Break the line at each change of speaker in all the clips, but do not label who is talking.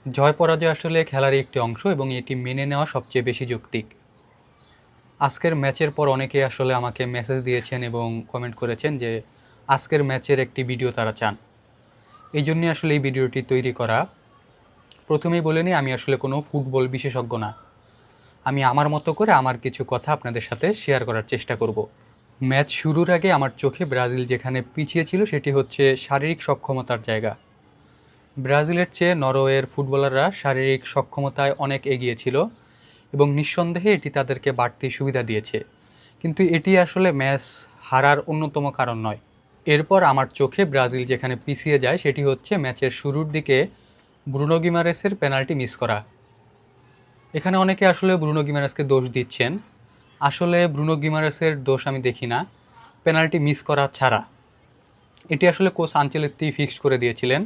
জয় পরাজয় আসলে খেলারই একটি অংশ এবং এটি মেনে নেওয়া সবচেয়ে বেশি যৌক্তিক। আজকের ম্যাচের পর অনেকে আসলে আমাকে মেসেজ দিয়েছেন এবং কমেন্ট করেছেন যে আজকের ম্যাচের একটি ভিডিও তারা চান। এই জন্যই আসলে এই ভিডিওটি তৈরি করা। প্রথমেই বলে নিই, আমি আসলে কোনো ফুটবল বিশেষজ্ঞ না। আমি আমার মতো করে আমার কিছু কথা আপনাদের সাথে শেয়ার করার চেষ্টা করব। ম্যাচ শুরুর আগে আমার চোখে ব্রাজিল যেখানে পিছিয়ে ছিল সেটি হচ্ছে শারীরিক সক্ষমতার জায়গা। ব্রাজিলের চেয়ে নরওয়ের ফুটবলাররা শারীরিক সক্ষমতায় অনেক এগিয়ে ছিল এবং নিঃসন্দেহে এটি তাদেরকে বাড়তি সুবিধা দিয়েছে, কিন্তু এটি আসলে ম্যাচ হারার অন্যতম কারণ নয়। এরপর আমার চোখে ব্রাজিল যেখানে পিছিয়ে যায় সেটি হচ্ছে ম্যাচের শুরুর দিকে ব্রুনো গিমারেসের পেনাল্টি মিস করা। এখানে অনেকে আসলে ব্রুনো গিমারেসকে দোষ দিচ্ছেন। আসলে ব্রুনো গিমারেসের দোষ আমি দেখি না, পেনাল্টি মিস করা ছাড়া। এটি আসলে কোচ আনচেলত্তি ফিক্সড করে দিয়েছিলেন।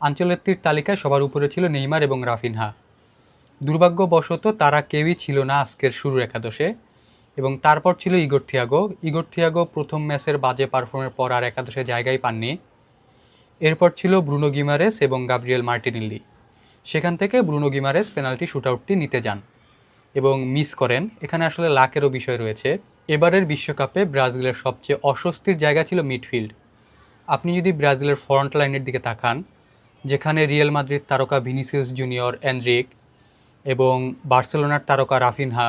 আনচেলত্তির তালিকায় সবার উপরে ছিল নেইমার এবং রাফিনহা। দুর্ভাগ্যবশত তারা কেউই ছিল না আজকের শুরুর একাদশে, এবং তারপর ছিল ইগোর থিয়াগো। ইগোর থিয়াগো প্রথম ম্যাচের বাজে পারফর্মের পর আর একাদশে জায়গাই পাননি। এরপর ছিল ব্রুনো গিমারেস এবং গাব্রিয়েল মার্টিনেল্লি। সেখান থেকে ব্রুনো গিমারেস পেনাল্টি শুটআউটটি নিতে যান এবং মিস করেন। এখানে আসলে লাকেরও বিষয় রয়েছে। এবারের বিশ্বকাপে ব্রাজিলের সবচেয়ে অস্বস্তির জায়গা ছিল মিডফিল্ড। আপনি যদি ব্রাজিলের ফ্রন্ট লাইনের দিকে তাকান, যেখানে রিয়াল মাদ্রিদ তারকা ভিনিসিয়াস জুনিয়র এনরিক এবং বার্সেলোনার তারকা রাফিনহা,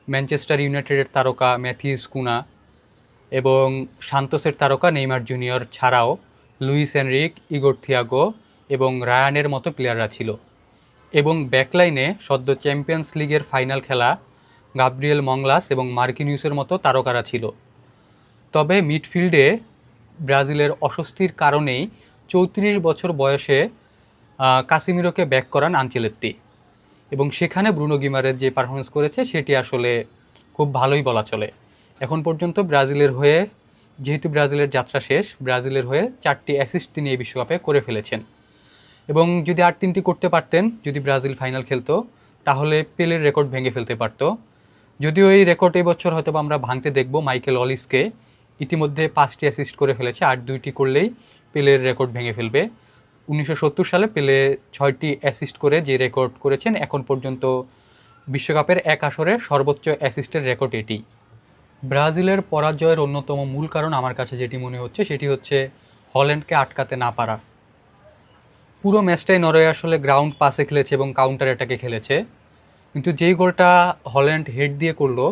ম্যানচেস্টার ইউনাইটেডের তারকা ম্যাথিউস কুনা এবং সান্তোসের তারকা নেইমার জুনিয়র ছাড়াও লুইস এনরিক, ইগোর থিয়াগো এবং রায়ানের মতো প্লেয়াররা ছিল। এবং ব্যাকলাইনে সদ্য চ্যাম্পিয়ন্স লিগের ফাইনাল খেলা গাব্রিয়েল মংলাস এবং মার্কিনিউসের মতো তারকারা ছিল। তবে মিডফিল্ডে ব্রাজিলের অস্বস্তির কারণেই ৩৪ বছর বয়সে কাসিমিরোকে ব্যাক করান আনচেলত্তি, এবং সেখানে ব্রুনো গিমারেজ যে পারফরমেন্স করেছে সেটি আসলে খুব ভালোই বলা চলে। এখন পর্যন্ত ব্রাজিলের হয়ে, যেহেতু ব্রাজিলের যাত্রা শেষ, ব্রাজিলের হয়ে 4টি অ্যাসিস্ট তিনি এই বিশ্বকাপে করে ফেলেছেন, এবং যদি আর 3টি করতে পারতেন, যদি ব্রাজিল ফাইনাল খেলতো, তাহলে পেলের রেকর্ড ভেঙে ফেলতে পারত। যদিও এই রেকর্ড এই বছর হয়তো আমরা ভাঙতে দেখব। মাইকেল অলিসকে ইতিমধ্যে 5টি অ্যাসিস্ট করে ফেলেছে, আর 2টি করলেই পেলের রেকর্ড ভেঙে ফেলবে। 1970 সালে পেলে 6টি অ্যাসিস্ট করে যে রেকর্ড করেছেন, এখন পর্যন্ত বিশ্বকাপের এক আসরে সর্বোচ্চ অ্যাসিস্টের রেকর্ড এটি। ব্রাজিলের পরাজয়ের অন্যতম মূল কারণ আমার কাছে যেটি মনে হচ্ছে সেটি হচ্ছে হল্যান্ডকে আটকাতে না পারা। পুরো ম্যাচটাই নরওয়ে আসলে গ্রাউন্ড পাসে খেলেছে এবং কাউন্টার অ্যাটাকে খেলেছে, কিন্তু যেই গোলটা হল্যান্ড হেড দিয়ে করলো,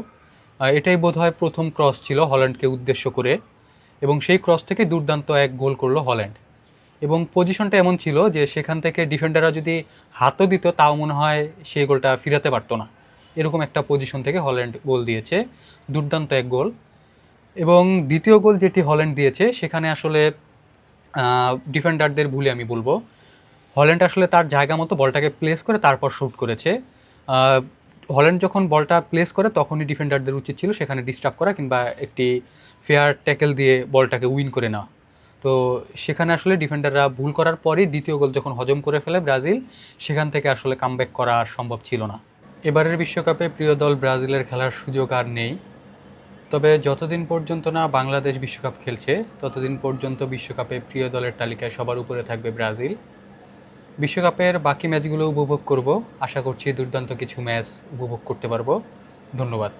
এটাই বোধহয় প্রথম ক্রস ছিল হল্যান্ডকে উদ্দেশ্য করে, এবং সেই ক্রস থেকে দুর্দান্ত এক গোল করলো হল্যান্ড। এবং পজিশনটা এমন ছিল যে সেখান থেকে ডিফেন্ডাররা যদি হাতও দিত তাও মনে হয় সেই গোলটা ফিরাতে পারতো না। এরকম একটা পজিশন থেকে হল্যান্ড গোল দিয়েছে, দুর্দান্ত এক গোল। এবং দ্বিতীয় গোল যেটি হল্যান্ড দিয়েছে সেখানে আসলে ডিফেন্ডারদের ভুলে আমি বলবো, হল্যান্ড আসলে তার জায়গা মতো বলটাকে প্লেস করে তারপর শ্যুট করেছে। হল্যান্ড যখন বলটা প্লেস করে তখনই ডিফেন্ডারদের উচিত ছিল সেখানে ডিস্টার্ব করা কিংবা একটি ফেয়ার ট্যাকেল দিয়ে বলটাকে উইন করে নেওয়া। তো সেখানে আসলে ডিফেন্ডাররা ভুল করার পরই দ্বিতীয় গোল যখন হজম করে ফেলে ব্রাজিল, সেখান থেকে আসলে কামব্যাক করা আর সম্ভব ছিল না। এবারের বিশ্বকাপে প্রিয় দল ব্রাজিলের খেলার সুযোগ আর নেই। তবে যতদিন পর্যন্ত না বাংলাদেশ বিশ্বকাপ খেলছে ততদিন পর্যন্ত বিশ্বকাপে প্রিয় দলের তালিকায় সবার উপরে থাকবে ব্রাজিল। বিশ্বকাপের বাকি ম্যাচগুলো উপভোগ করব, আশা করছি দুর্দান্ত কিছু ম্যাচ উপভোগ করতে পারবো। ধন্যবাদ।